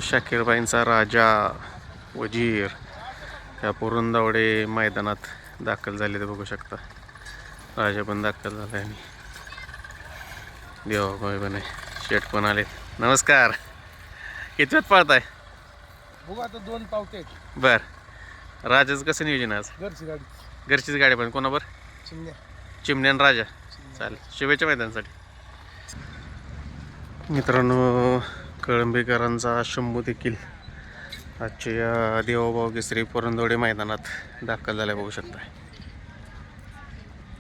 शाकीरबाईंचा राजा वजीर ह्या पुरंदवडे मैदानात दाखल झाले ते बघू शकता. राजा पण दाखल झाला आणि देवाबाई पण आहे, शेठ पण आले. नमस्कार. किती वेळ पळताय? बघू आता 2 पावटे. बर. राजाचं कसं नियोजन आज? घरची गाडी. घरचीच गाडी पण कोणाबर? चिमण्या. चिमण्यान राजा. चालेल, शुभेच्छा मैदानासाठी. मित्रांनो, कळंबेकरांचा शंभू देखील आजच्या या देवाभाऊ केसरी पुरंदवडे मैदानात दाखल झाल्या बघू शकता.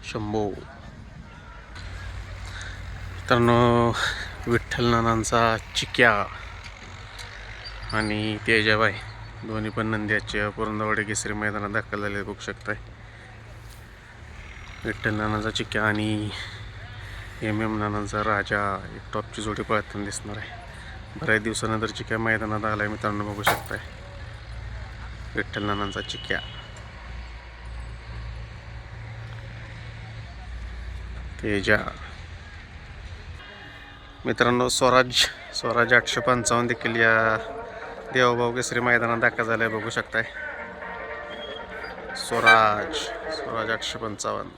शंभू. मित्रांनो, विठ्ठल नानांचा चिक्या आणि तेजाबाई दोन्ही पण नंद्याच्या पुरंदवडे केसरी मैदानात दाखल झाले बघू शकताय. विठ्ठल नानांचा चिक्या आणि MM नानांचा राजा एक टॉपची जोडी पळताना दिसणार आहे. बऱ्याच दिवसानंतर चिक्या मैदानात आलाय मित्रांनो, बघू शकताय. विठ्ठल नानांचा चिक्या, तेजा. मित्रांनो, स्वराज 855 देखील या देवाभाऊ केसरी मैदानात दाखल झालाय बघू शकताय. स्वराज 855.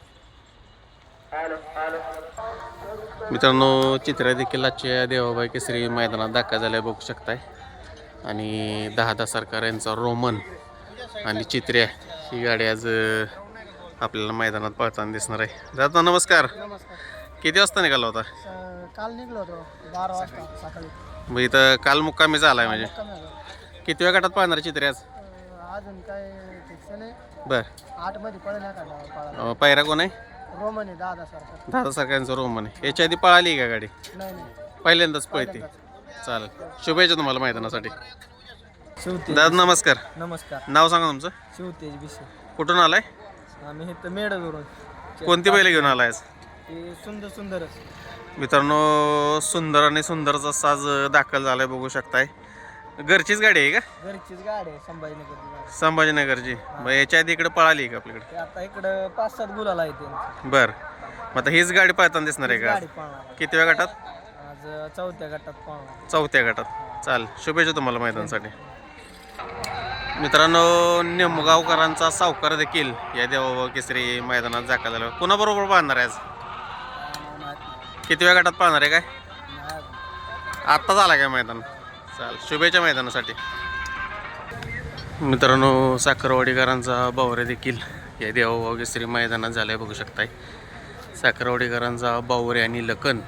मित्रांनो, चित्र्या देखील आजच्या देवाभाऊ केसरी मैदानात दाखल झालाय बघू शकताय. आणि 10 सरकार यांचा रोमन आणि चित्र्या ही गाडी आज आपल्याला मैदानात पळताना दिसणार आहे. दादा नमस्कार. किती वाजता निघाला होता? काल निघलो होतो 12 वाजता सकाळी. मग इथं काल मुक्कामी झालाय म्हणजे. किती वेळ गटात पाळणार चित्रे आज? अजून काय फिक्स नाही. बर. 8 मध्ये पळण्यात पायरा कोण आहे? रोमन आहे 10 सरकार. 10 सरकारांचं रोमन आहे. याच्या आधी पळाली का गाडी? नाही. पहिल्यांदाच पळते. चालेल, शुभेच्छा तुम्हाला मैदानासाठी. शिवतेज. दादा नमस्कार. नमस्कार. नाव सांगा तुमचं. शिवतेज बिसे. कुठून आलाय? आम्ही इथं मेडवरून. कोणती बैल घेऊन आलाय आज? ते सुंदरच. मित्रांनो, सुंदर आणि सुंदरचा साज दाखल झालाय बघू शकताय. घरचीच गाडी आहे का? घरचीच गाडी आहे, संभाजीनगर. संभाजीनगरची. मग याच्या आधी इकडे पळाली का आपल्याकडे? आता इकडं 5-7 गुलाल आहे त्यांची. बर. मग आता हीच गाडी पळताना दिसणार आहे का? गाडी पळणार किती वेळ गटात? आज 4थ्या गटात पळणार. 4थ्या गटात. चाल, शुभेच्छा तुम्हाला मैदानासाठी. मित्रांनो, निमगावकरांचा सावकार देखील या देवाभाऊ केसरी मैदानात दाखल झाला. कोणाबरोबर पाहणार आहे आज? किती वेळ गटात पाहणार आहे काय? आत्ताच आला काय मैदान? चाल, शुभेच्छा मैदानासाठी. मित्रांनो, साखरवाडीकरांचा बावरे देखील या देवाभाऊ केसरी मैदानात झालाय बघू शकताय. साखरवाडीकरांचा बावरे आणि लखन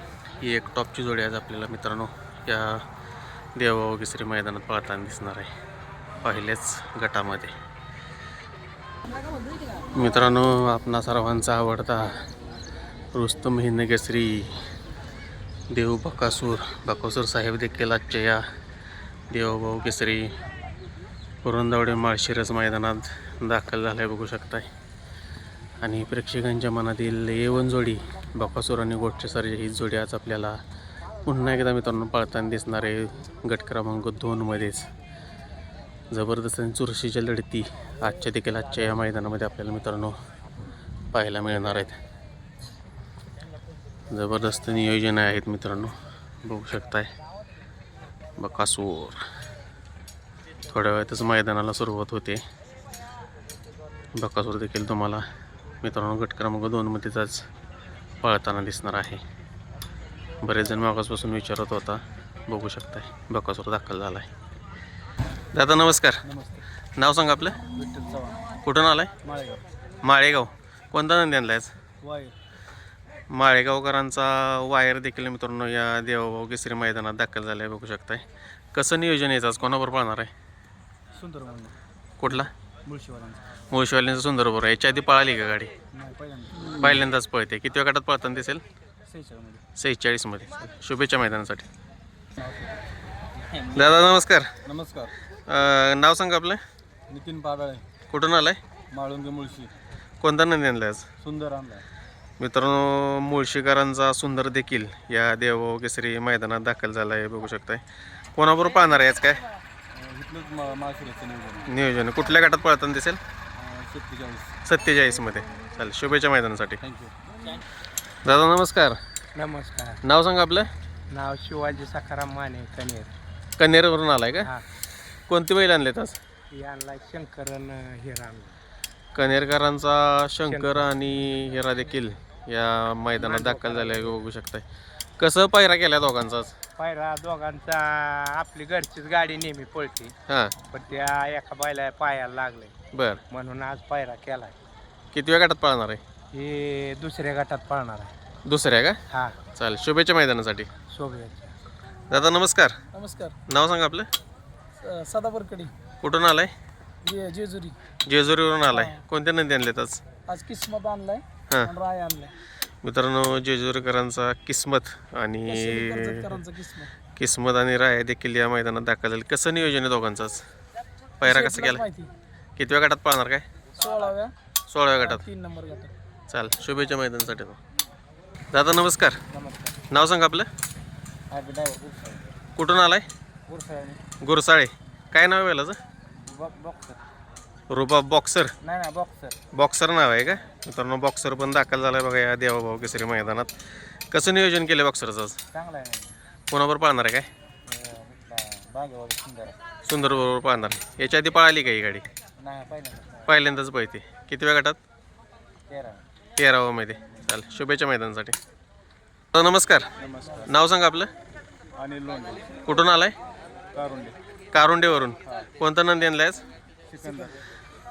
ही एक टॉपची जोडी आज आपल्याला मित्रांनो या देवाभाऊ केसरी मैदानात पळताना दिसणार आहे पहिल्याच गटामध्ये. मित्रांनो, आपणा सर्वांचा आवडता रुस्तम हिंद केसरी देव बकासूर साहेब देखील आजच्या या देवाभाऊ केसरी पुरंदवडे माळशिरस मैदानात दाखल झालाय बघू शकताय. आणि प्रेक्षकांच्या मनातील A1 जोडी बकासूर आणि गोटचे सर्जे ही जोडी आज आपल्याला पुन्हा एकदा मित्रांनो पळताना दिसणार आहे. गट क्रमांक 2 मध्येच जबरदस्त आणि चुरशीच्या लढती आजच्या या मैदानामध्ये आपल्याला मित्रांनो पाहायला मिळणार आहेत. जबरदस्त नियोजन आहेत मित्रांनो, बघू शकताय. बकासूर थोड्या वेळातच मैदानाला सुरुवात होते. बकासूर देखील तुम्हाला मित्रांनो गट क्रमांक 2 मध्येच आज पळताना दिसणार आहे. बरेच जण मागासपासून विचारत होता, बघू शकताय बकासूर दाखल झाला आहे. दादा नमस्कार. नमस्ते. नाव सांगा आपलं. विठ्ठल चव्हाण. कुठून आलाय? माळेगाव. माळेगाव. कोणता नंदी आणलाय आज? वायर. माळेगावकरांचा वायर देखील मित्रांनो या देवाभाऊ केसरी मैदानात दाखल झाला आहे बघू शकताय. कसं नियोजन यायचं आज? कोणाबरोबर पाळणार आहे? सुंदर म्हणून. कुठला? मुळशीवाल्यांचा. मुळशीवाल्यांचा सुंदर बरोबर. याच्या आधी पळाली का गाडी? नाही, पहिल्यांदा. पहिल्यांदाच पळते. किती वेळ गटात पळताना दिसेल? 46 46 मध्ये. मध्ये. शुभेच्छा मैदानासाठी. दादा नमस्कार. नमस्कार. नाव सांगा आपलं. नितीन पाडाळे. कुठून आलाय? माळुंगे मुळशी. कोणता नंदी आणलाय आज? सुंदर आणलाय. मित्रांनो, मुळशीकरांचा सुंदर देखील या देवभाऊ केसरी मैदानात दाखल झाला आहे बघू शकताय. कोणाबरोबर पाहणार आहे आज काय इथलंच माळशिरसचं नियोजन. नियोजन? कुठल्या गटात पळताना दिसेल? 47. मध्ये. चालेल, शुभेच्छा मैदानासाठी. थँक्यू. दादा नमस्कार. नमस्कार. नाव सांगा आपलं. नाव शिवाजी सखाराम माने कनेर. कन्हेरवरून आलाय का? हा कोणती बैल आणलेत आज? ही आणलाय शंकरन हिरा आणला. कन्हेरकरांचा शंकर आणि हिरा देखील या मैदानात दाखल झाले बघू शकताय. कसं पायरा केल्या दोघांचा आज? पायरा दोघांचा आपली घरचीच गाडी नेहमी पळते, हां पण त्या एका बैला पायाला लागले बर. म्हणून आज पायरा केलाय. किती वेळ गटात पळणार आहे? हे दुसऱ्या गटात पळणार आहे. दुसऱ्या का? हा चालेल, शुभेच्छा मैदानासाठी. शोभेच्या. दादा नमस्कार. नमस्कार. नाव सांगा आपलं. सदाबरकडी कुठून आलाय? जेजुरी. जेजुरीवरून आलाय. कोणत्या नंदी आणलेत आज? आज किस्मत आणलाय हां आणि राय आणलाय. मित्रांनो, जेजुरीकरांचा किस्मत आणि कर्जतकरांचा किस्मत. किस्मत आणि राय देखील या मैदानात दाखल झाले. कसं नियोजन आहे दोघांचं आज? पायरा कसं केला? माहिती. किती वेळ गटात पळणार काय? 16व्या 16व्या गटात. 3 नंबर गटात. चाल, शुभेच्छा मैदानासाठी. दादा नमस्कार. नमस्कार. नाव सांगा आपलं. आज ड्रायव्हर कुठून आलाय? गुरसाळ्याने गुरसाळे. काय नाव आहे बैलाचं? बॉक्सर. रुबाब बॉक्सर. नाही बॉक्सर. बॉक्सर नाव आहे का? मित्रांनो, बॉक्सर पण दाखल झालाय बघा या देवाभाऊ केसरी मैदानात. कसं नियोजन केलं बॉक्सरचं आज? चांगला आहे. कोणाबरोबर पाळणार आहे काय? बागेवर सुंदर. सुंदर बरोबर पाळणार. याच्या आधी पळाली का ही गाडी? नाही पहिल्यांदा. पहिल्यांदाच पळते. किती वेळ गटात? 13. 13व्या मध्ये. चाल, शुभेच्छा मैदानासाठी. नमस्कार. नमस्कार. नाव सांगा आपलं. अनिल लोंढे, कुठून आलाय? कारुंडे, कारोंडेवरून. कोणतं नंदी आणलाय आज? सिकंदर.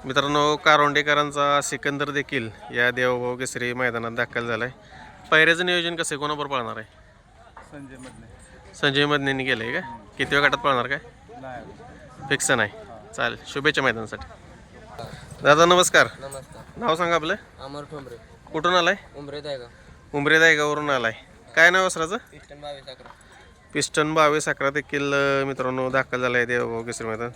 मित्रांनो, कारोंडेकरांचा सिकंदर देखील या देवभाऊ केसरी मैदानात दाखल झालाय. पायऱ्याचं नियोजन कसं आहे? कोणाबरोबर पळणार आहे? संजय मधने. संजय मदनेंनी केलं आहे का? किती वेळ गटात पळणार काय? नाही. फिक्स नाही. चालेल, शुभेच्छा मैदानासाठी. दादा नमस्कार. नमस्कार. नाव सांगा आपलं. अमर ठोंबरे. कुठून आलाय? उमरे दायगा. उमरे दायगावरून आलाय. काय नाव वस्त्राचं? पिस्टन 22 पिस्टन 22 देखील मित्रांनो दाखल झाला आहे देवभाऊ केसरी मैदान.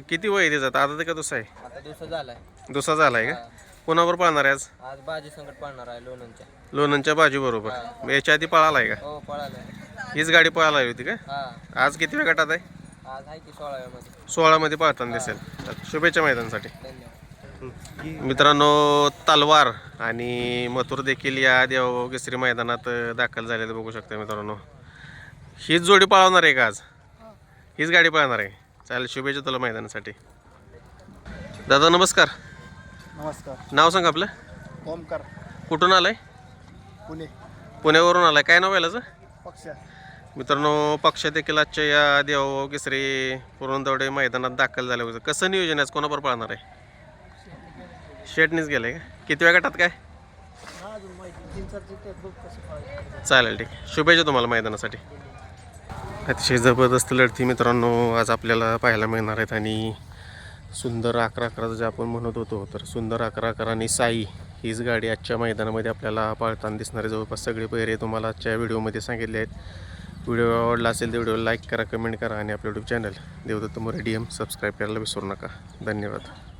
किती वय आहे त्याचं? आता ते का दुसरा आहे? आता दिवसा झालाय. दुसरा झाला आहे का? कोणाबरोबर पळणार आहे आज? आज बाजी संकट पाळणार आहे लोणंदच्या. लोणंदच्या बाजूबरोबर. याच्या आधी पळाला आहे का? हो पळालाय. हीच गाडी पळायला हवी होती का? हा आज किती वेळ गटात आहे? आज आहे की 16व्या मध्ये. 16 पळताना दिसेल. शुभेच्छा मैदानासाठी. धन्यवाद. मित्रांनो, तलवार आणि मथुर देखील या देवभाऊ केसरी मैदानात दाखल झालेले बघू शकता मित्रांनो. हीच जोडी पळवणार आहे का आज? हीच गाडी पळणार आहे. चालेल, शुभेच्छा तुला मैदानासाठी. दादा नमस्कार. नमस्कार. नाव सांग आपलं. ओमकार, कुठून आलाय? पुणे. पुण्यावरून आलाय. काय नाव बैलाचं? पक्ष. मित्रांनो, पक्ष देखील आजच्या या देवभाऊ केसरी पुरंदवडे मैदानात दाखल झाले होते. कसं नियोजन आहे? कोणाबरोबर पळणार आहे? शेटनीच गेलंय का? किती वेळ गटात काय? चालेल, ठीक आहे. शुभेच्छा तुम्हाला मैदानासाठी. अतिशय जबरदस्त लढती मित्रांनो आज आपल्याला पाहायला मिळणार आहेत. आणि सुंदर 11-11 जे आपण म्हणत होतो, तर सुंदर 11-11 आणि साई हीच गाडी आजच्या मैदानामध्ये आपल्याला पाळताना दिसणारे जवळपास सगळे पैरे तुम्हाला आजच्या व्हिडिओमध्ये सांगितले आहेत. व्हिडिओ आवडला असेल तर व्हिडिओला लाईक करा, कमेंट करा आणि आपलं YouTube channel Devdatt More DM subscribe करायला विसरू नका. धन्यवाद.